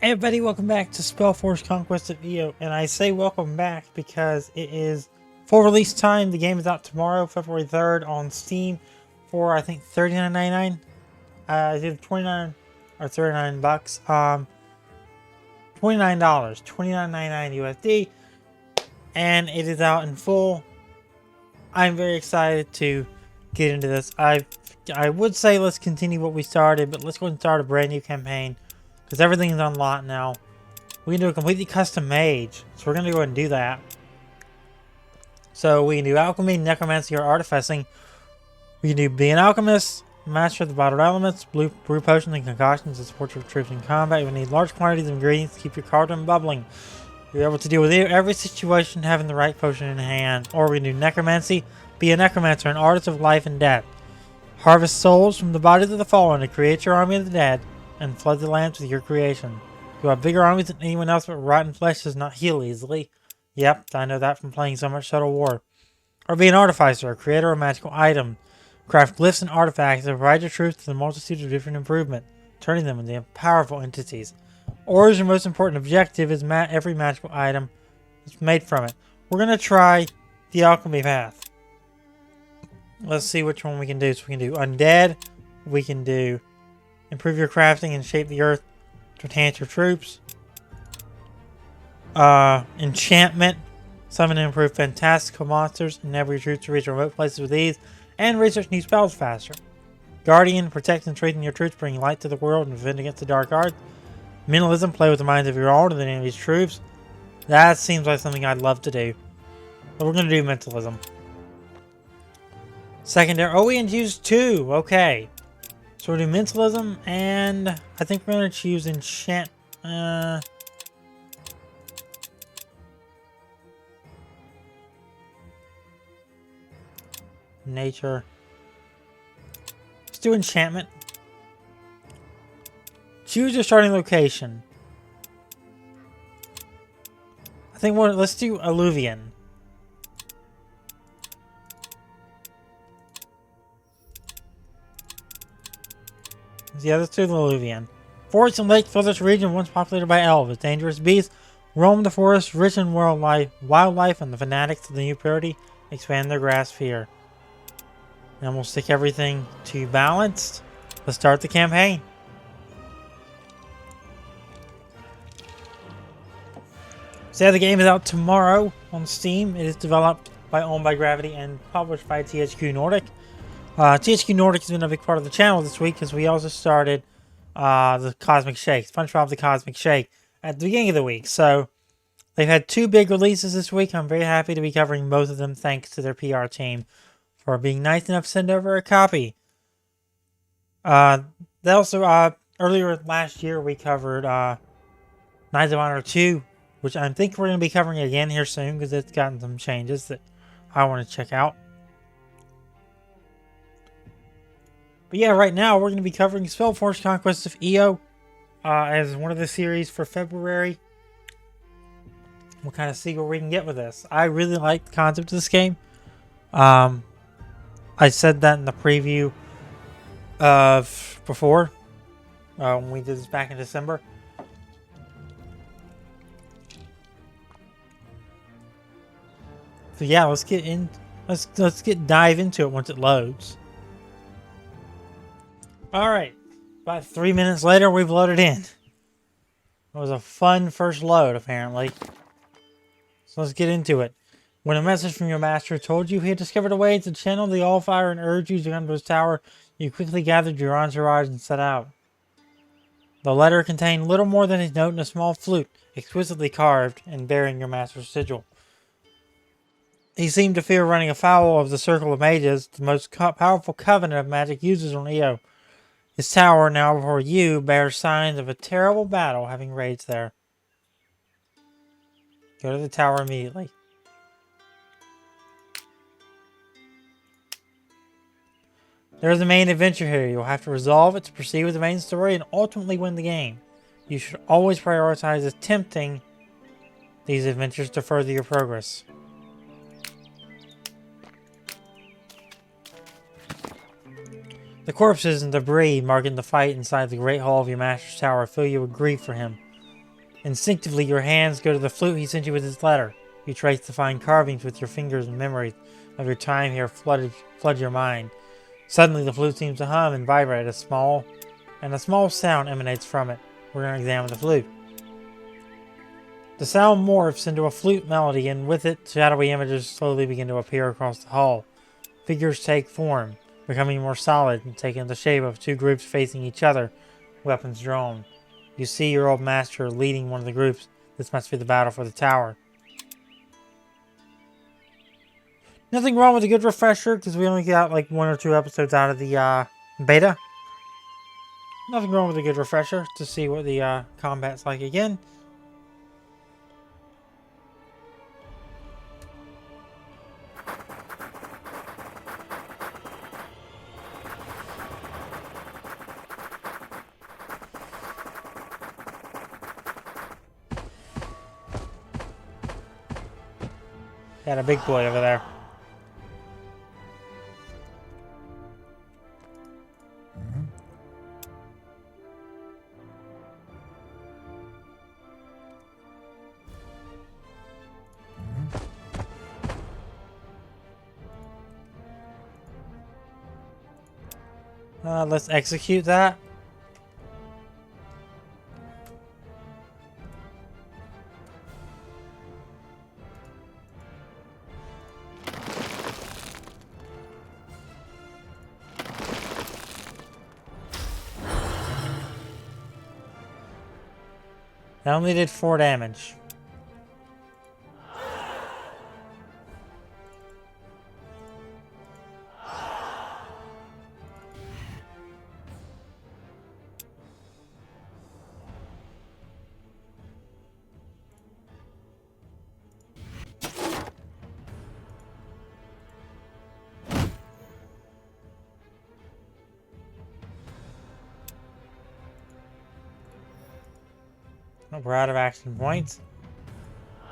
Hey everybody, welcome back to Spellforce Conquest of Eo, and I say welcome back because it is full release time. The game is out tomorrow, February 3rd on Steam for I think $39.99. It's either 29 or 39 bucks. $29, $29.99 USD, and it is out in full. I'm very excited to get into this. I would say let's continue what we started, but let's go and start a brand new campaign because everything is unlocked now. We can do a completely custom mage, so we're going to go ahead and do that. So we can do alchemy, necromancy, or artificing. We can do be an alchemist, master of the bottled elements, brew potions and concoctions to support your troops in combat. You need large quantities of ingredients to keep your cauldron bubbling. You're able to deal with every situation having the right potion in hand. Or we can do necromancy, be a necromancer, an artist of life and death. Harvest souls from the bodies of the fallen to create your army of the dead, and flood the lands with your creation. You have bigger armies than anyone else, but rotten flesh does not heal easily. Yep, I know that from playing so much Total War. Or be an artificer, a creator of a magical item. Craft glyphs and artifacts that provide your troops with a multitude of different improvements, turning them into powerful entities. Or your most important objective is every magical item that's made from it. We're going to try the alchemy path. Let's see which one we can do. So we can do undead. We can do improve your crafting and shape the earth to enhance your troops. Enchantment. Summon and improve fantastical monsters. Enable your troops to reach remote places with ease. And research new spells faster. Guardian. Protect and strengthen your troops, bring light to the world and defend against the dark arts. Mentalism. Play with the minds of your own and the enemy's troops. That seems like something I'd love to do. But we're going to do mentalism. Secondary. Oh, we can choose two. Okay. So we'll do mentalism, and I think we're going to choose enchant. Nature. Let's do enchantment. Choose your starting location. I think let's do alluvion. The other two, the alluvion. Forests and lakes fill this region once populated by elves. Dangerous beasts roam the forest, rich in wildlife, and the fanatics of the new purity expand their grasp here. Then we'll stick everything to balanced. Let's start the campaign. So yeah, the game is out tomorrow on Steam. It is developed owned by Gravity and published by THQ Nordic. THQ Nordic has been a big part of the channel this week because we also started the Cosmic Shake, SpongeBob the Cosmic Shake, at the beginning of the week. So they've had two big releases this week. I'm very happy to be covering both of them thanks to their PR team for being nice enough to send over a copy. They also, earlier last year, we covered Knights of Honor 2, which I think we're going to be covering again here soon because it's gotten some changes that I want to check out. But yeah, right now we're going to be covering Spellforce Conquest of Eo as one of the series for February. We'll kind of see where we can get with this. I really like the concept of this game. I said that in the preview of before when we did this back in December. So yeah, let's get in. Let's dive into it once it loads. Alright, about 3 minutes later, we've loaded in. It was a fun first load, apparently. So let's get into it. When a message from your master told you he had discovered a way to channel the Allfire and urge you to come to his tower, you quickly gathered your entourage and set out. The letter contained little more than his note and a small flute, exquisitely carved and bearing your master's sigil. He seemed to fear running afoul of the Circle of Mages, the most powerful covenant of magic users on Eo. His tower, now before you, bears signs of a terrible battle having raged there. Go to the tower immediately. There is a main adventure here. You'll have to resolve it to proceed with the main story and ultimately win the game. You should always prioritize attempting these adventures to further your progress. The corpses and debris marking the fight inside the Great Hall of your master's tower fill you with grief for him. Instinctively, your hands go to the flute he sent you with his letter. You trace the fine carvings with your fingers, and memories of your time here flood your mind. Suddenly, the flute seems to hum and vibrate. A small sound emanates from it. We're going to examine the flute. The sound morphs into a flute melody, and with it, shadowy images slowly begin to appear across the hall. Figures take form, becoming more solid and taking the shape of two groups facing each other, weapons drawn. You see your old master leading one of the groups. This must be the battle for the tower. Nothing wrong with a good refresher, because we only got like 1 or 2 episodes out of the beta. Nothing wrong with a good refresher to see what the combat's like again. Got a big boy over there. Let's execute that. That only did 4 damage. We're out of action points.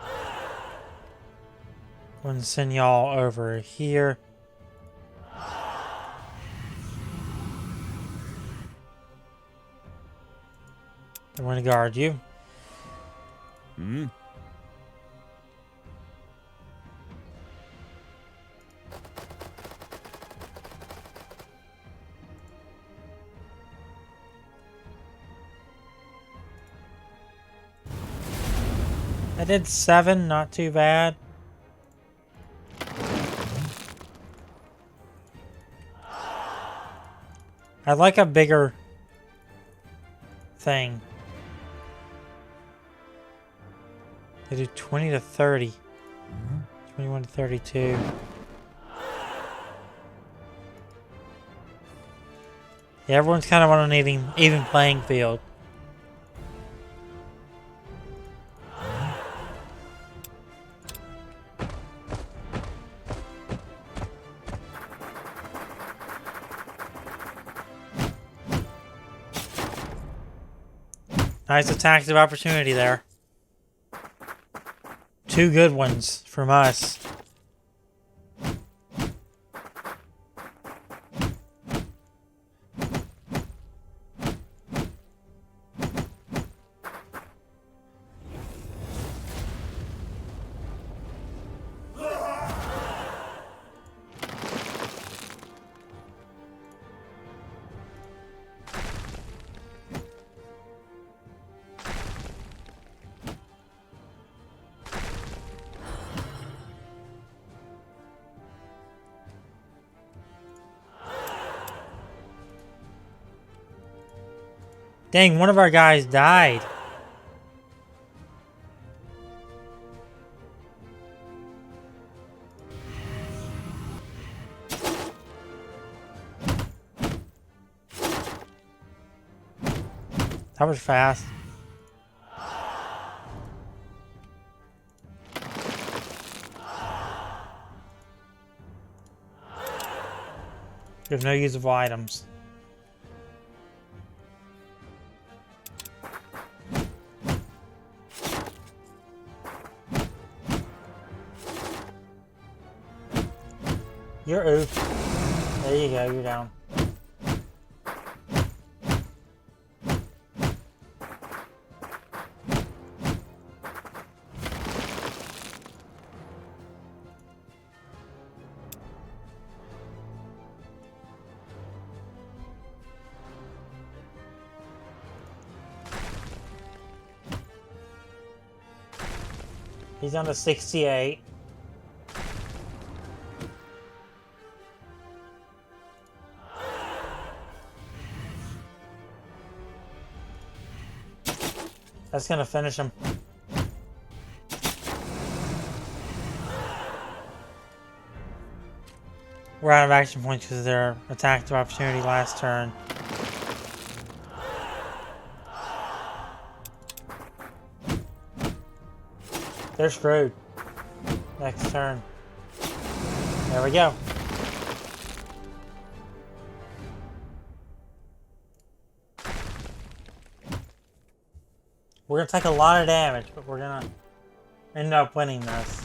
I'm going to send y'all over here. I'm going to guard you. I did 7, not too bad. I like a bigger thing. They do 20 to 30. 21 to 32. Yeah, everyone's kind of on an even playing field. Nice attacks of opportunity there. 2 good ones from us. Dang, one of our guys died. That was fast. We have no usable items. You're oof. There you go, you're down. He's on a 68. That's gonna finish him. We're out of action points because of their attack of opportunity last turn. They're screwed. Next turn. There we go. We're gonna take a lot of damage, but we're gonna end up winning this.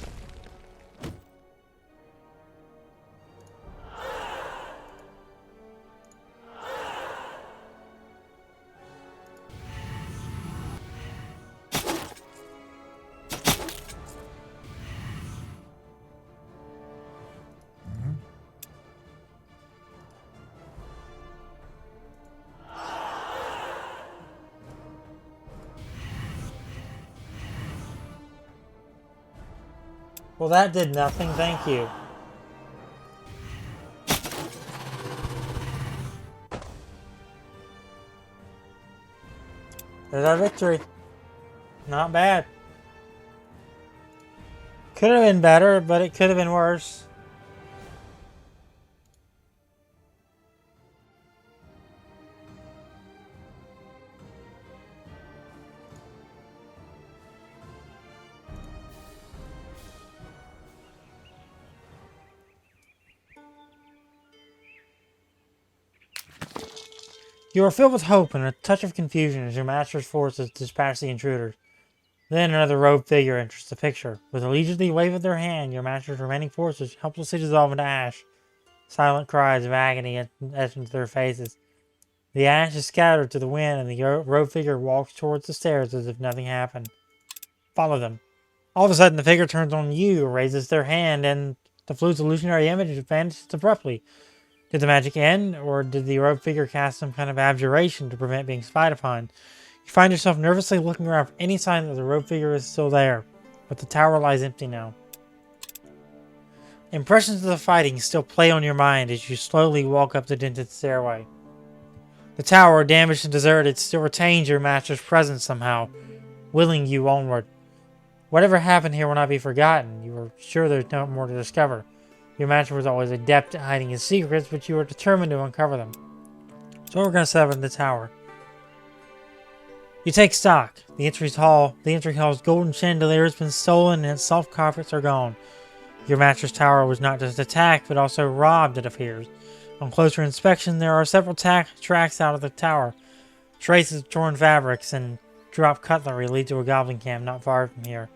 Well, that did nothing, thank you. There's our victory. Not bad. Could have been better, but it could have been worse. You are filled with hope and a touch of confusion as your master's forces dispatch the intruders. Then another robed figure enters the picture. With a leisurely wave of their hand, your master's remaining forces helplessly dissolve into ash. Silent cries of agony etch into their faces. The ash is scattered to the wind, and the robed figure walks towards the stairs as if nothing happened. Follow them. All of a sudden, the figure turns on you, raises their hand, and the flute's illusionary image vanishes abruptly. Did the magic end, or did the robed figure cast some kind of abjuration to prevent being spied upon? You find yourself nervously looking around for any sign that the robed figure is still there, but the tower lies empty now. Impressions of the fighting still play on your mind as you slowly walk up the dented stairway. The tower, damaged and deserted, still retains your master's presence somehow, willing you onward. Whatever happened here will not be forgotten. You are sure there's no more to discover. Your master was always adept at hiding his secrets, but you are determined to uncover them. So we're going to set up in the tower. You take stock. The entry hall's golden chandelier has been stolen and its soft carpets are gone. Your master's tower was not just attacked, but also robbed, it appears. On closer inspection, there are several tracks out of the tower. Traces of torn fabrics and dropped cutlery lead to a goblin camp not far from here.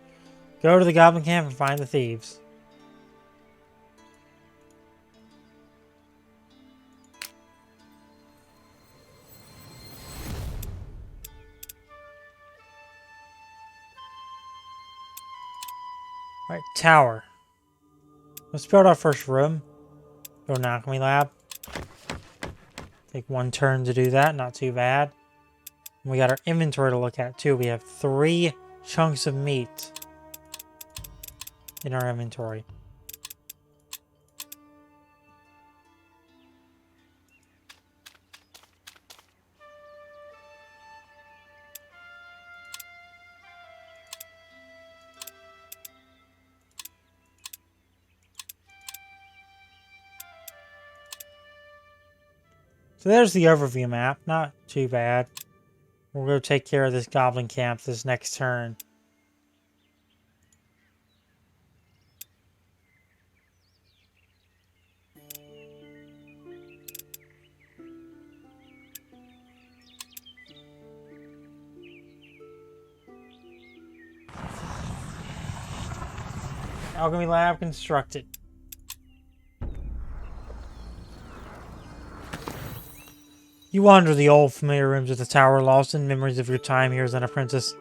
Go to the goblin camp and find the thieves. Alright, tower. Let's build our first room. Build an alchemy lab. Take one turn to do that, not too bad. And we got our inventory to look at too. We have 3 chunks of meat in our inventory. So there's the overview map. Not too bad. We'll go take care of this goblin camp this next turn. Alchemy lab constructed. You wander the old familiar rooms of the tower, lost in memories of your time here as an apprentice.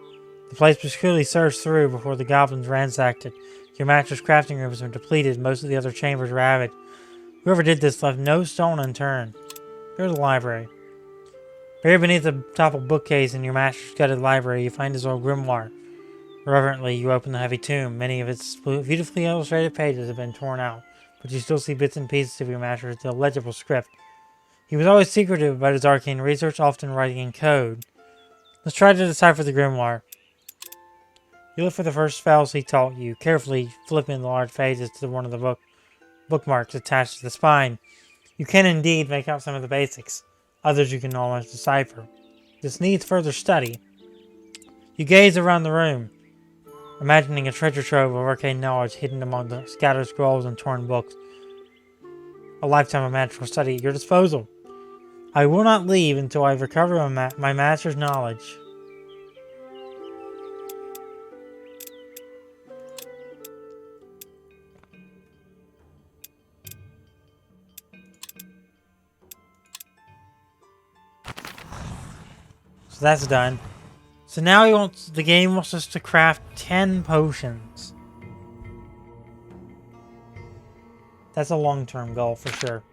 The place was clearly searched through before the goblins ransacked it. Your master's crafting room has been depleted, most of the other chambers ravaged. Whoever did this left no stone unturned. Go to the library. Buried beneath the toppled bookcase in your master's gutted library, you find his old grimoire. Reverently, you open the heavy tomb. Many of its beautifully illustrated pages have been torn out, but you still see bits and pieces of your master's illegible script. He was always secretive about his arcane research, often writing in code. Let's try to decipher the grimoire. You look for the first spells he taught you, carefully flipping the large pages to one of the bookmarks attached to the spine. You can indeed make out some of the basics. Others you can almost decipher. This needs further study. You gaze around the room, imagining a treasure trove of arcane knowledge hidden among the scattered scrolls and torn books. A lifetime of magical study at your disposal. I will not leave until I've recovered my master's knowledge. So that's done. So now the game wants us to craft 10 potions. That's a long-term goal for sure.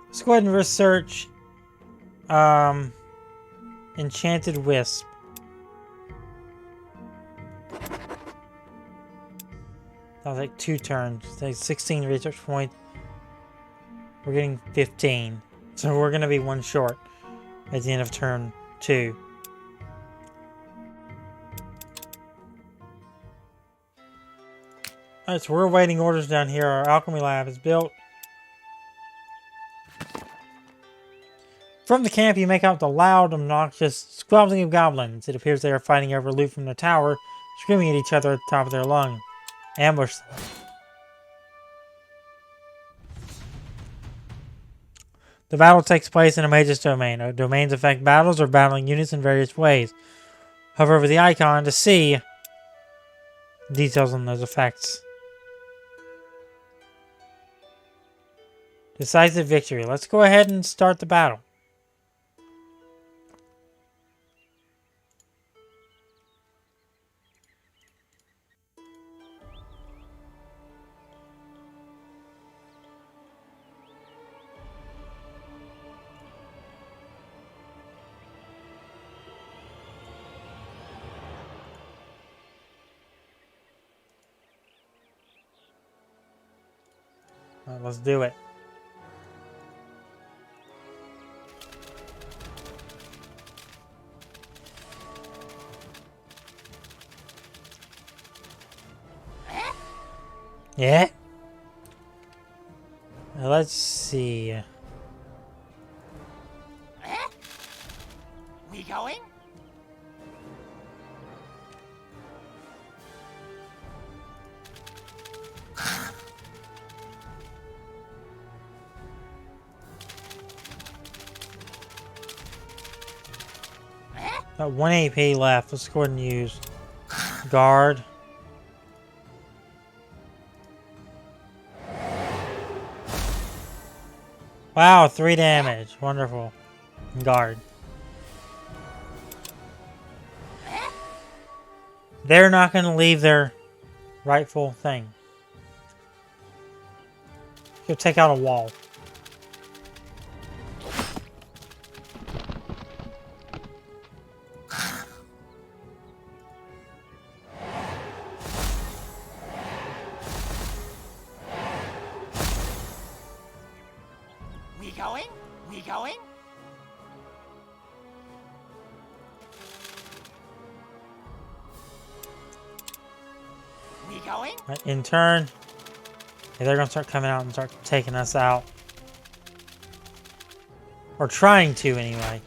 Let's go ahead and research Enchanted Wisp. That was like 2 turns. That's 16 research points. We're getting 15. So we're going to be 1 short at the end of turn 2. Alright, so we're awaiting orders down here. Our alchemy lab is built. From the camp, you make out the loud, obnoxious squabbling of goblins. It appears they are fighting over loot from the tower, screaming at each other at the top of their lungs. Ambush them. The battle takes place in a mage's domain. Domains affect battles or battling units in various ways. Hover over the icon to see details on those effects. Decisive victory. Let's go ahead and start the battle. Alright, let's do it. Yeah? Let's see. We going? Got 1 AP left. Let's go ahead and use guard. Wow, 3 damage. Wonderful. Guard. They're not going to leave their rightful thing. He'll take out a wall. We going? We going? We going? Right, in turn, they're going to start coming out and start taking us out. Or trying to, anyway.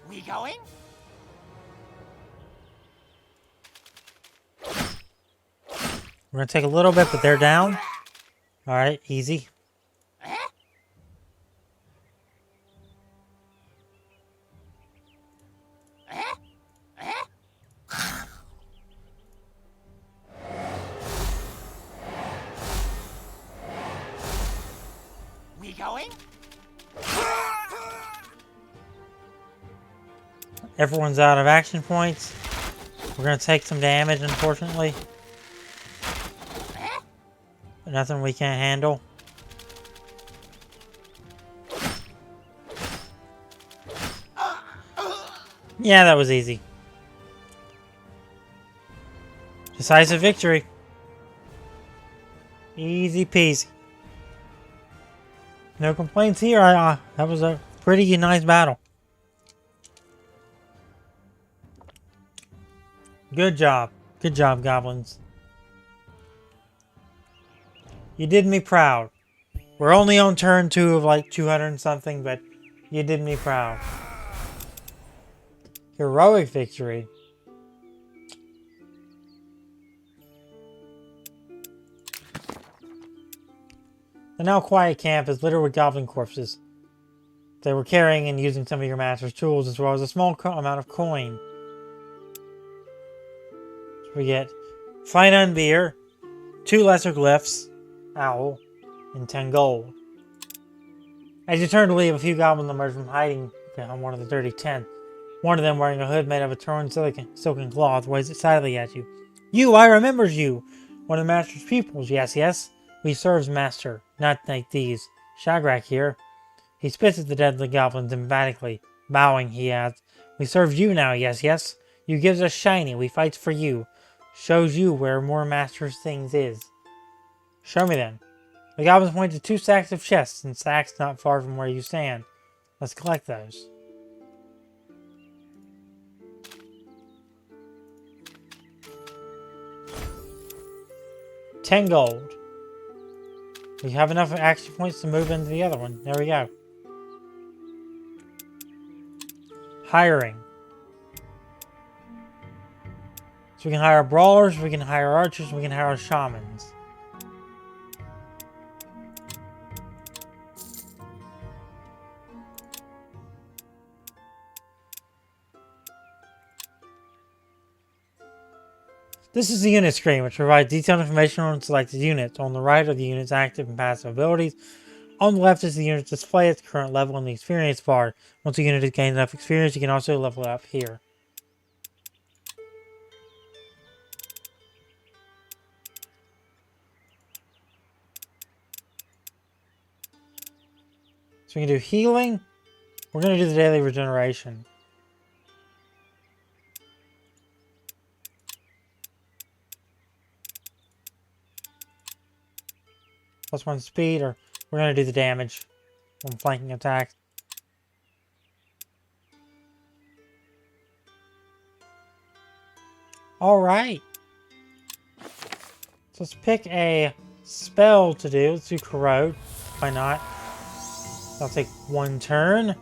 We going? We're going to take a little bit, but they're down. Alright, easy. going? Everyone's out of action points. We're gonna take some damage, unfortunately. But nothing we can't handle. Yeah, that was easy. Decisive victory. Easy peasy. No complaints here. That was a pretty nice battle. Good job. Good job, goblins. You did me proud. We're only on turn 2 of like 200 and something, but you did me proud. Heroic victory. The now quiet camp is littered with goblin corpses. They were carrying and using some of your master's tools, as well as a small amount of coin. So we get fine beer, 2 lesser glyphs, owl, and 10 gold. As you turn to leave, a few goblins emerge from hiding behind one of the dirty tents. One of them, wearing a hood made of a torn silken cloth, waves sadly at you. You, I remembers you! One of the master's pupils, yes. We serves master, not like these. Shagrak here. He spits at the deadly goblins emphatically. Bowing, he adds, we serves you now, yes. You gives us shiny, we fights for you. Shows you where more master's things is. Show me then. The goblins point to 2 stacks of chests, and stacks not far from where you stand. Let's collect those. $10 gold. We have enough action points to move into the other one. There we go. Hiring. So we can hire brawlers, we can hire archers, we can hire shamans. This is the unit screen, which provides detailed information on selected units. On the right are the unit's active and passive abilities. On the left is the unit's display at its current level in the experience bar. Once a unit has gained enough experience, you can also level it up here. So we can do healing. We're going to do the daily regeneration. +1 speed, or we're going to do the damage on flanking attacks. Alright. So let's pick a spell to do. Let's do Corrode. Why not? That'll take 1 turn.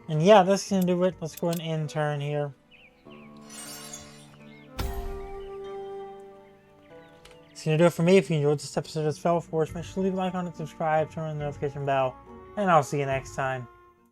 And yeah, this can do it. Let's go and end turn here. That's going to do it for me. If you enjoyed this episode of Spellforce, make sure to leave a like on it, subscribe, turn on the notification bell, and I'll see you next time.